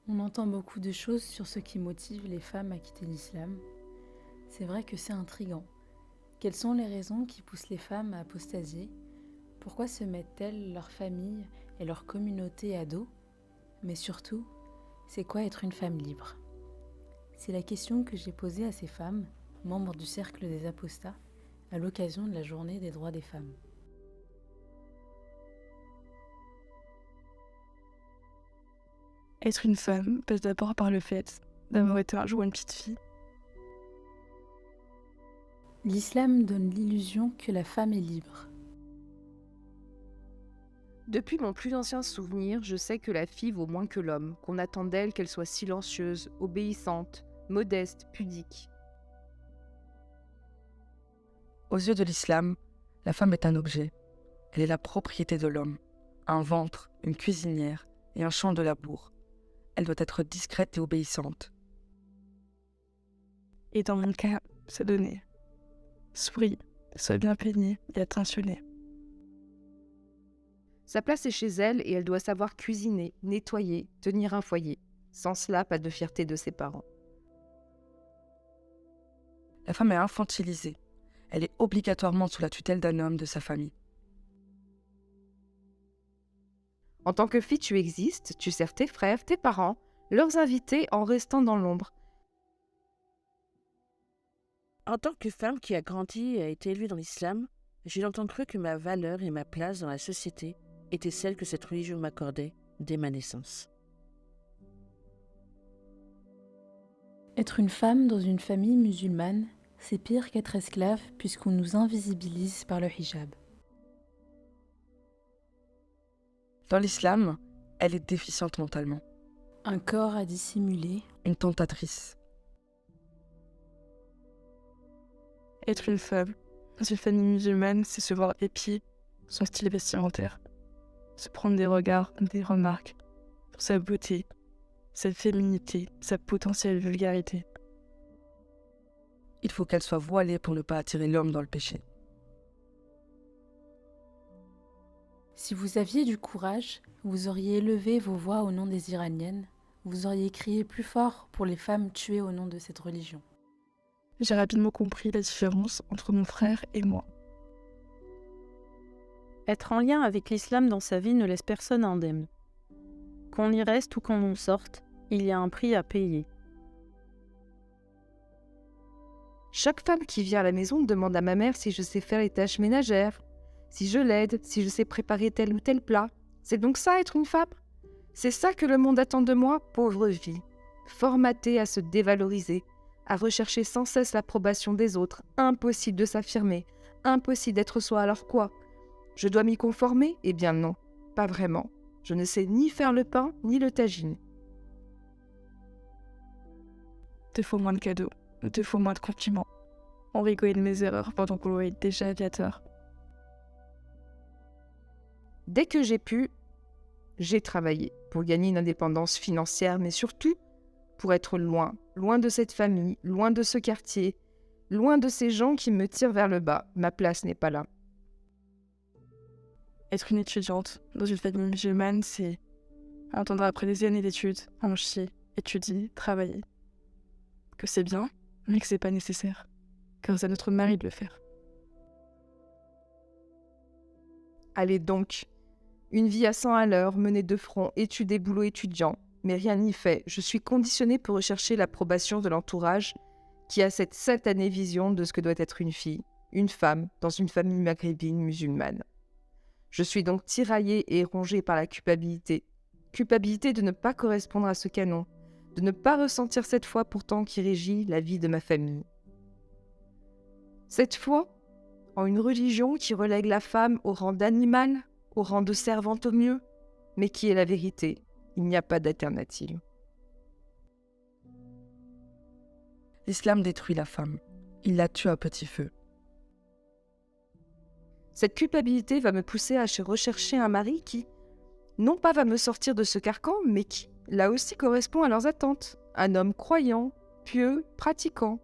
On entend beaucoup de choses sur ce qui motive les femmes à quitter l'islam. C'est vrai que c'est intriguant. Quelles sont les raisons qui poussent les femmes à apostasier? Pourquoi se mettent-elles, leur famille et leur communauté à dos? Mais surtout, c'est quoi être une femme libre? C'est la question que j'ai posée à ces femmes, membres du Cercle des Apostats, à l'occasion de la Journée des droits des femmes. Être une femme passe d'abord par le fait d'avoir été un jour une petite fille. L'islam donne l'illusion que la femme est libre. Depuis mon plus ancien souvenir, je sais que la fille vaut moins que l'homme, qu'on attend d'elle qu'elle soit silencieuse, obéissante, modeste, pudique. Aux yeux de l'islam, la femme est un objet. Elle est la propriété de l'homme. Un ventre, une cuisinière et un champ de labour. Elle doit être discrète et obéissante. Et dans mon cas, c'est donné. Souris, sois bien peignée et attentionnée. Sa place est chez elle et elle doit savoir cuisiner, nettoyer, tenir un foyer. Sans cela, pas de fierté de ses parents. La femme est infantilisée. Elle est obligatoirement sous la tutelle d'un homme de sa famille. En tant que fille, tu existes, tu sers tes frères, tes parents, leurs invités en restant dans l'ombre. En tant que femme qui a grandi et a été élevée dans l'islam, j'ai longtemps cru que ma valeur et ma place dans la société étaient celles que cette religion m'accordait dès ma naissance. Être une femme dans une famille musulmane, c'est pire qu'être esclave puisqu'on nous invisibilise par le hijab. Dans l'islam, elle est déficiente mentalement. Un corps à dissimuler, Une tentatrice. Être une femme dans une famille musulmane, c'est se voir épier son style vestimentaire. Se prendre des regards, des remarques pour sa beauté, sa féminité, sa potentielle vulgarité. Il faut qu'elle soit voilée pour ne pas attirer l'homme dans le péché. Si vous aviez du courage, vous auriez élevé vos voix au nom des Iraniennes, vous auriez crié plus fort pour les femmes tuées au nom de cette religion. J'ai rapidement compris la différence entre mon frère et moi. Être en lien avec l'islam dans sa vie ne laisse personne indemne. Qu'on y reste ou qu'on en sorte, il y a un prix à payer. Chaque femme qui vient à la maison demande à ma mère si je sais faire les tâches ménagères, si je l'aide, si je sais préparer tel ou tel plat. C'est donc ça être une femme? C'est ça que le monde attend de moi, pauvre vie. Formatée à se dévaloriser, à rechercher sans cesse l'approbation des autres, impossible de s'affirmer, impossible d'être soi, alors quoi? Je dois m'y conformer? Eh bien non, pas vraiment. Je ne sais ni faire le pain, ni le tagine. Te faut moins de cadeaux, te faut moins de compliments. On rigolait de mes erreurs pendant qu'on voyait déjà aviateur. Dès que j'ai pu, j'ai travaillé pour gagner une indépendance financière, mais surtout pour être loin, loin de cette famille, loin de ce quartier, loin de ces gens qui me tirent vers le bas. Ma place n'est pas là. Être une étudiante dans une famille musulmane, c'est attendre après des années d'études, en chier, étudier, travailler. Que c'est bien, mais que c'est pas nécessaire. Car c'est à notre mari de le faire. Allez donc, une vie à 100 à l'heure, menée de front, études et boulot étudiant, mais rien n'y fait. Je suis conditionnée pour rechercher l'approbation de l'entourage qui a cette satanée vision de ce que doit être une fille, une femme, dans une famille maghrébine musulmane. Je suis donc tiraillée et rongée par la culpabilité. Culpabilité de ne pas correspondre à ce canon, de ne pas ressentir cette foi pourtant qui régit la vie de ma famille. Cette foi en une religion qui relègue la femme au rang d'animal, au rang de servante au mieux, mais qui est la vérité. Il n'y a pas d'alternative. L'islam détruit la femme. Il la tue à petit feu. Cette culpabilité va me pousser à rechercher un mari qui, non pas va me sortir de ce carcan, mais qui, là aussi, correspond à leurs attentes. Un homme croyant, pieux, pratiquant.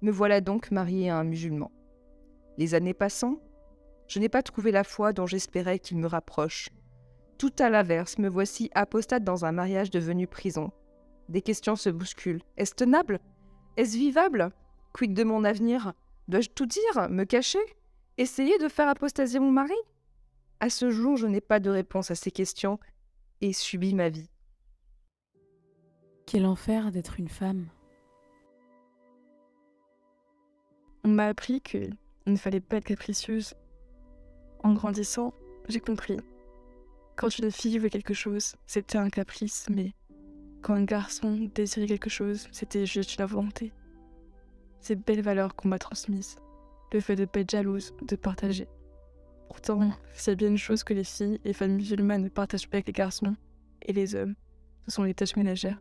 Me voilà donc mariée à un musulman. Les années passant, je n'ai pas trouvé la foi dont j'espérais qu'il me rapproche. Tout à l'inverse, me voici apostate dans un mariage devenu prison. Des questions se bousculent. Est-ce tenable? Est-ce vivable? Quid de mon avenir? Dois-je tout dire? Me cacher? Essayer de faire apostasier mon mari? À ce jour, je n'ai pas de réponse à ces questions et subis ma vie. Quel enfer d'être une femme. On m'a appris qu'il ne fallait pas être capricieuse. En grandissant, j'ai compris. Quand une fille voulait quelque chose, c'était un caprice, mais quand un garçon désirait quelque chose, c'était juste une volonté. Ces belles valeurs qu'on m'a transmises, le fait de ne pas être jalouse, de partager. Pourtant, s'il y a bien une chose que les filles et femmes musulmanes ne partagent pas avec les garçons et les hommes, ce sont les tâches ménagères.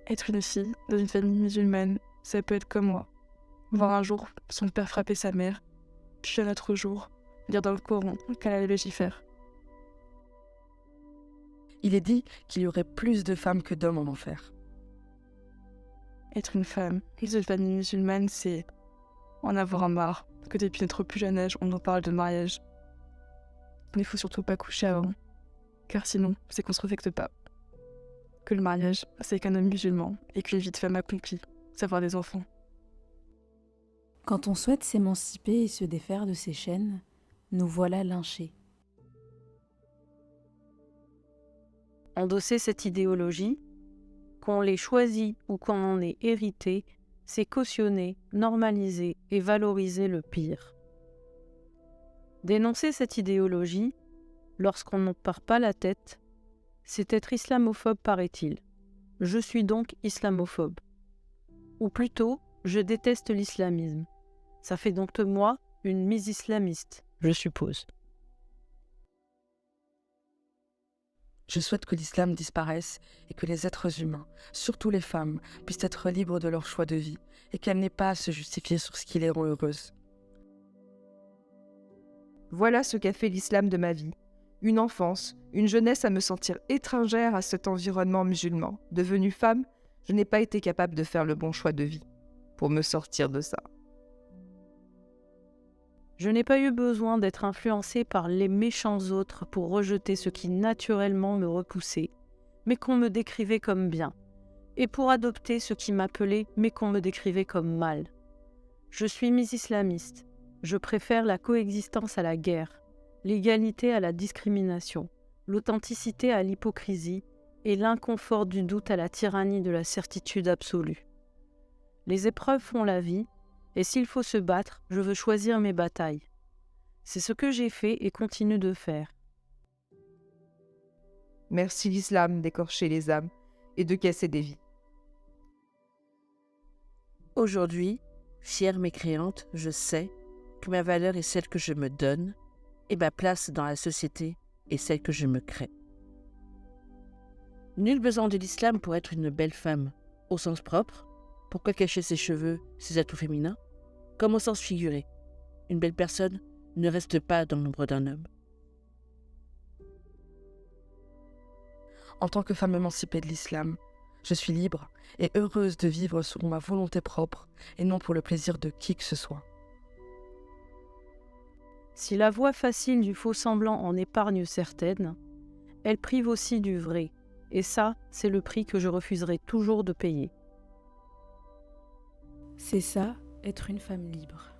Être une fille dans une famille musulmane, ça peut être comme moi. Voir un jour son père frapper sa mère, puis un autre jour, lire dans le Coran qu'Allah légifère. Il est dit qu'il y aurait plus de femmes que d'hommes en enfer. Être une femme dans une famille musulmane, c'est en avoir marre que depuis notre plus jeune âge, on nous parle de mariage. Il ne faut surtout pas coucher avant, car sinon, c'est qu'on se respecte pas. Que le mariage, c'est qu'un homme musulman et qu'une vie de femme accomplie, c'est avoir des enfants. Quand on souhaite s'émanciper et se défaire de ses chaînes, nous voilà lynchés. Endosser cette idéologie, qu'on l'ait choisie ou qu'on en ait hérité, c'est cautionner, normaliser et valoriser le pire. Dénoncer cette idéologie, lorsqu'on n'en part pas la tête, c'est être islamophobe, paraît-il. Je suis donc islamophobe. Ou plutôt, je déteste l'islamisme. Ça fait donc de moi une mise islamiste, je suppose. Je souhaite que l'islam disparaisse et que les êtres humains, surtout les femmes, puissent être libres de leur choix de vie et qu'elles n'aient pas à se justifier sur ce qui les rend heureuses. Voilà ce qu'a fait l'islam de ma vie. Une enfance, une jeunesse à me sentir étrangère à cet environnement musulman. Devenue femme, je n'ai pas été capable de faire le bon choix de vie pour me sortir de ça. Je n'ai pas eu besoin d'être influencée par les méchants autres pour rejeter ce qui naturellement me repoussait, mais qu'on me décrivait comme bien, et pour adopter ce qui m'appelait, mais qu'on me décrivait comme mal. Je suis islamiste. Je préfère la coexistence à la guerre, l'égalité à la discrimination, l'authenticité à l'hypocrisie et l'inconfort du doute à la tyrannie de la certitude absolue. Les épreuves font la vie, et s'il faut se battre, je veux choisir mes batailles. C'est ce que j'ai fait et continue de faire. Merci l'islam d'écorcher les âmes et de casser des vies. Aujourd'hui, fière mécréante, je sais que ma valeur est celle que je me donne et ma place dans la société est celle que je me crée. Nul besoin de l'islam pour être une belle femme. Au sens propre, pourquoi cacher ses cheveux, ses atouts féminins? Comme au sens figuré, une belle personne ne reste pas dans l'ombre d'un homme. En tant que femme émancipée de l'islam, je suis libre et heureuse de vivre selon ma volonté propre et non pour le plaisir de qui que ce soit. Si la voie facile du faux semblant en épargne certaines, elle prive aussi du vrai, et ça, c'est le prix que je refuserai toujours de payer. C'est ça, être une femme libre.